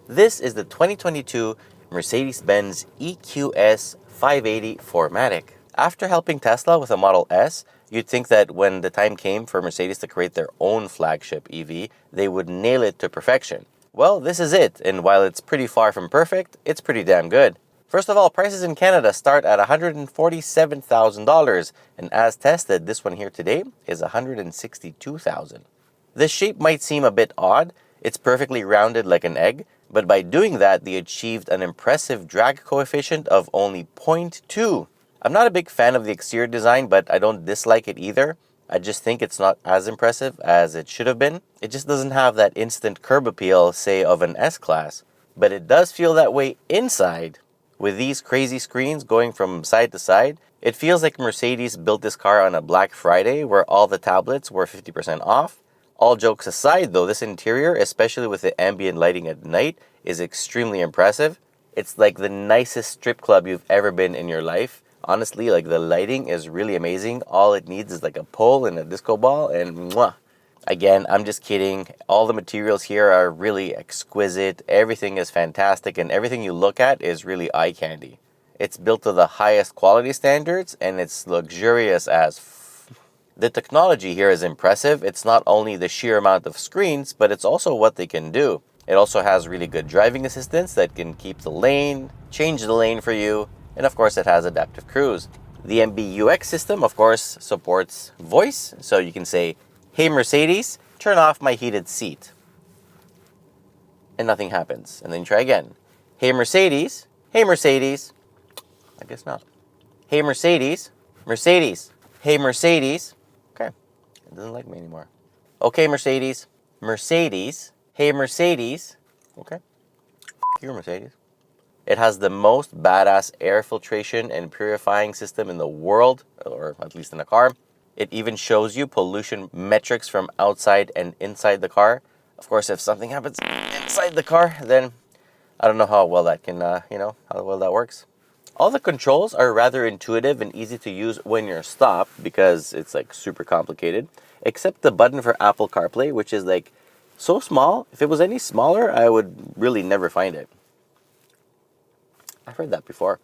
This is the 2022 Mercedes-Benz EQS 580 4MATIC. After helping Tesla with a Model S, you'd think that when the time came for Mercedes to create their own flagship EV, they would nail it to perfection. Well, this is it, and while it's pretty far from perfect, it's pretty damn good. First of all, prices in Canada start at $147,000, and as tested, this one here today is $162,000. The shape might seem a bit odd. It's perfectly rounded like an egg, but by doing that, they achieved an impressive drag coefficient of only 0.2. I'm not a big fan of the exterior design, but I don't dislike it either. I just think it's not as impressive as it should have been. It just doesn't have that instant curb appeal, say, of an S-Class. But it does feel that way inside. With these crazy screens going from side to side, it feels like Mercedes built this car on a Black Friday where all the tablets were 50% off. All jokes aside though, this interior, especially with the ambient lighting at night, is extremely impressive. It's like the nicest strip club you've ever been in your life. Honestly, like the lighting is really amazing. All it needs is like a pole and a disco ball and mwah. Again, I'm just kidding. All the materials here are really exquisite. Everything is fantastic and everything you look at is really eye candy. It's built to the highest quality standards and it's luxurious as The technology here is impressive. It's not only the sheer amount of screens, but it's also what they can do. It also has really good driving assistance that can keep the lane, change the lane for you, and of course it has adaptive cruise. The MBUX system, of course, supports voice, so you can say, "Hey Mercedes, turn off my heated seat." And nothing happens. And then you try again. Hey Mercedes, hey Mercedes. I guess not. Hey Mercedes, Mercedes, hey Mercedes. Okay, it doesn't like me anymore. Okay, Mercedes. Mercedes. Hey, Mercedes. Okay. You're Mercedes. It has the most badass air filtration and purifying system in the world, or at least in a car. It even shows you pollution metrics from outside and inside the car. Of course, if something happens inside the car, then I don't know how well that can, how well that works. All the controls are rather intuitive and easy to use when you're stopped because it's like super complicated, except the button for Apple CarPlay, which is like so small. If it was any smaller, I would really never find it. I've heard that before.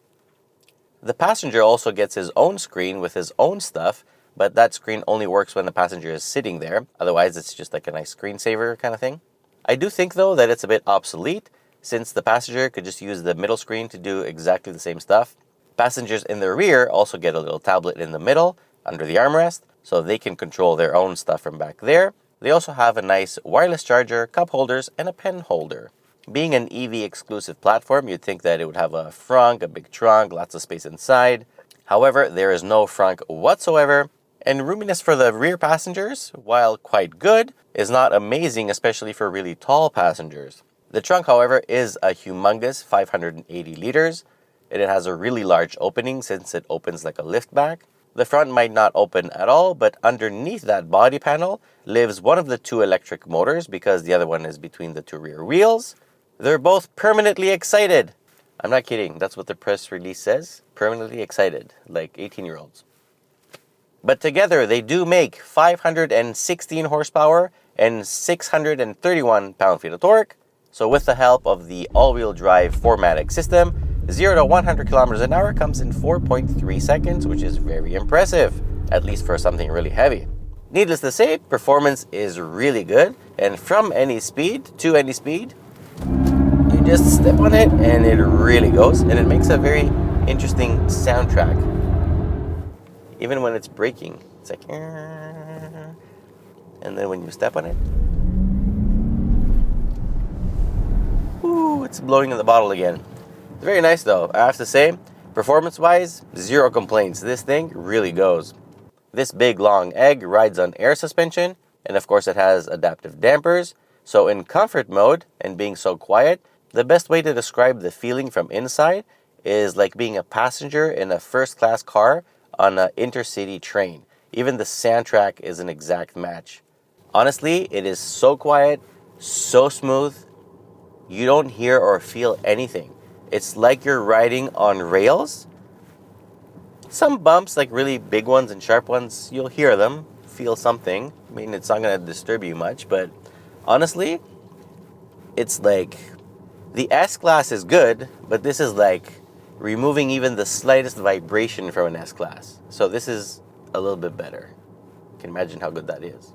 The passenger also gets his own screen with his own stuff, but that screen only works when the passenger is sitting there. Otherwise, it's just like a nice screensaver kind of thing. I do think, though, that it's a bit obsolete, since the passenger could just use the middle screen to do exactly the same stuff. Passengers in the rear also get a little tablet in the middle, under the armrest, so they can control their own stuff from back there. They also have a nice wireless charger, cup holders, and a pen holder. Being an EV exclusive platform, you'd think that it would have a frunk, a big trunk, lots of space inside. However, there is no frunk whatsoever, and roominess for the rear passengers, while quite good, is not amazing, especially for really tall passengers. The trunk, however, is a humongous 580 liters. It has a really large opening since it opens like a liftback. The front might not open at all, but underneath that body panel lives one of the two electric motors because the other one is between the two rear wheels. They're both permanently excited. I'm not kidding. That's what the press release says. Permanently excited, like 18-year-olds. But together they do make 516 horsepower and 631 pound-feet of torque. So with the help of the all-wheel drive 4MATIC system, 0 to 100 kilometers an hour comes in 4.3 seconds, which is very impressive, at least for something really heavy. Needless to say, performance is really good, and from any speed to any speed, you just step on it and it really goes, and it makes a very interesting soundtrack. Even when it's braking, it's like, and then when you step on it, it's blowing in the bottle again. It's very nice though, I have to say. Performance-wise, zero complaints. This thing really goes. This big long egg rides on air suspension, and of course it has adaptive dampers. So in comfort mode, and being so quiet, the best way to describe the feeling from inside is like being a passenger in a first-class car on an intercity train. Even the soundtrack is an exact match. Honestly, it is so quiet, so smooth, you don't hear or feel anything. It's like you're riding on rails. Some bumps, like really big ones and sharp ones, you'll hear them, feel something. I mean, it's not going to disturb you much, but honestly, it's like The S-Class is good, but this is like removing even the slightest vibration from an S-Class. So this is a little bit better. You can imagine how good that is.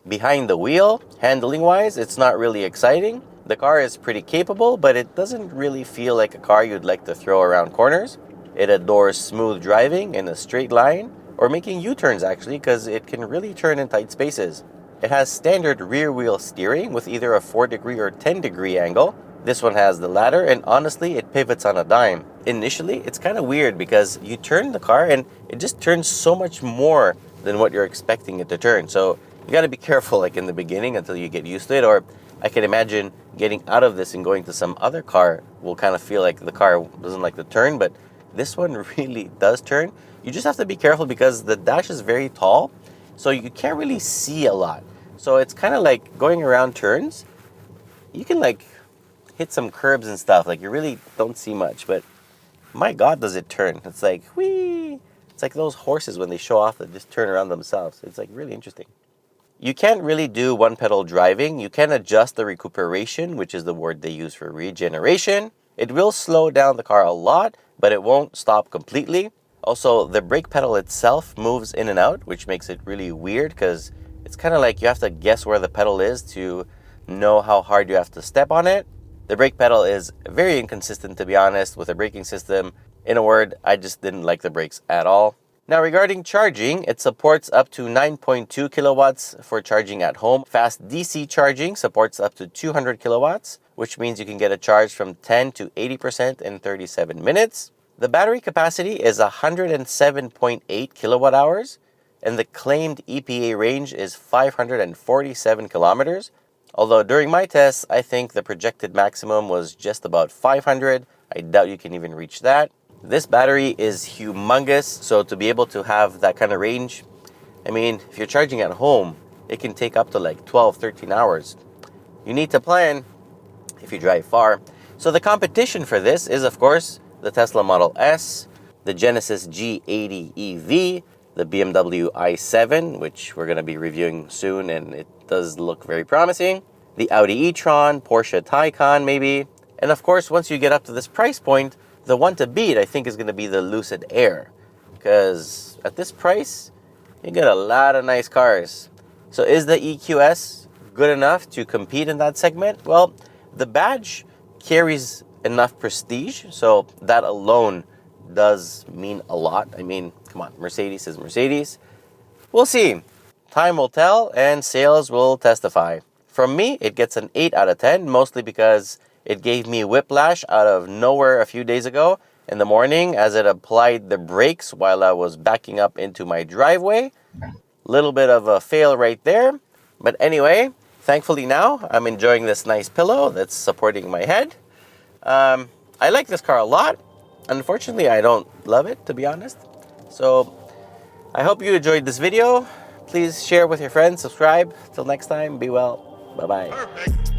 Behind the wheel, handling-wise, it's not really exciting. The car is pretty capable, but it doesn't really feel like a car you'd like to throw around corners. It adores smooth driving in a straight line, or making U-turns actually, because it can really turn in tight spaces. It has standard rear wheel steering with either a 4-degree or 10-degree angle. This one has the latter, and honestly, it pivots on a dime. Initially, it's kind of weird because you turn the car and it just turns so much more than what you're expecting it to turn. So you got to be careful like in the beginning until you get used to it, or I can imagine getting out of this and going to some other car will kind of feel like the car doesn't like the turn, but this one really does turn. You just have to be careful because the dash is very tall, so you can't really see a lot. So it's kind of like going around turns. You can like hit some curbs and stuff, like you really don't see much, but my God, does it turn. It's like, whee! It's like those horses when they show off that just turn around themselves. It's like really interesting. You can't really do one-pedal driving. You can adjust the recuperation, which is the word they use for regeneration. It will slow down the car a lot, but it won't stop completely. Also, the brake pedal itself moves in and out, which makes it really weird because it's kind of like you have to guess where the pedal is to know how hard you have to step on it. The brake pedal is very inconsistent, to be honest, with the braking system. In a word, I just didn't like the brakes at all. Now, regarding charging, it supports up to 9.2 kilowatts for charging at home. Fast DC charging supports up to 200 kilowatts, which means you can get a charge from 10 to 80% in 37 minutes. The battery capacity is 107.8 kilowatt hours, and the claimed EPA range is 547 kilometers. Although during my tests, I think the projected maximum was just about 500. I doubt you can even reach that. This battery is humongous, so to be able to have that kind of range, I mean, if you're charging at home, it can take up to like 12, 13 hours. You need to plan if you drive far. So the competition for this is, of course, the Tesla Model S, the Genesis G80 EV, the BMW i7, which we're going to be reviewing soon, and it does look very promising, the Audi e-tron, Porsche Taycan maybe, and of course, once you get up to this price point, the one to beat, I think, is going to be the Lucid Air, because at this price, you get a lot of nice cars. So is the EQS good enough to compete in that segment? Well, the badge carries enough prestige, so that alone does mean a lot. I mean, come on, Mercedes is Mercedes. We'll see. Time will tell, and sales will testify. From me, it gets an 8 out of 10, mostly because it gave me whiplash out of nowhere a few days ago in the morning as it applied the brakes while I was backing up into my driveway. Little bit of a fail right there. But anyway, thankfully now I'm enjoying this nice pillow that's supporting my head. I like this car a lot. Unfortunately, I don't love it, to be honest. So I hope you enjoyed this video. Please share with your friends, subscribe. Till next time, be well. Bye-bye. Perfect.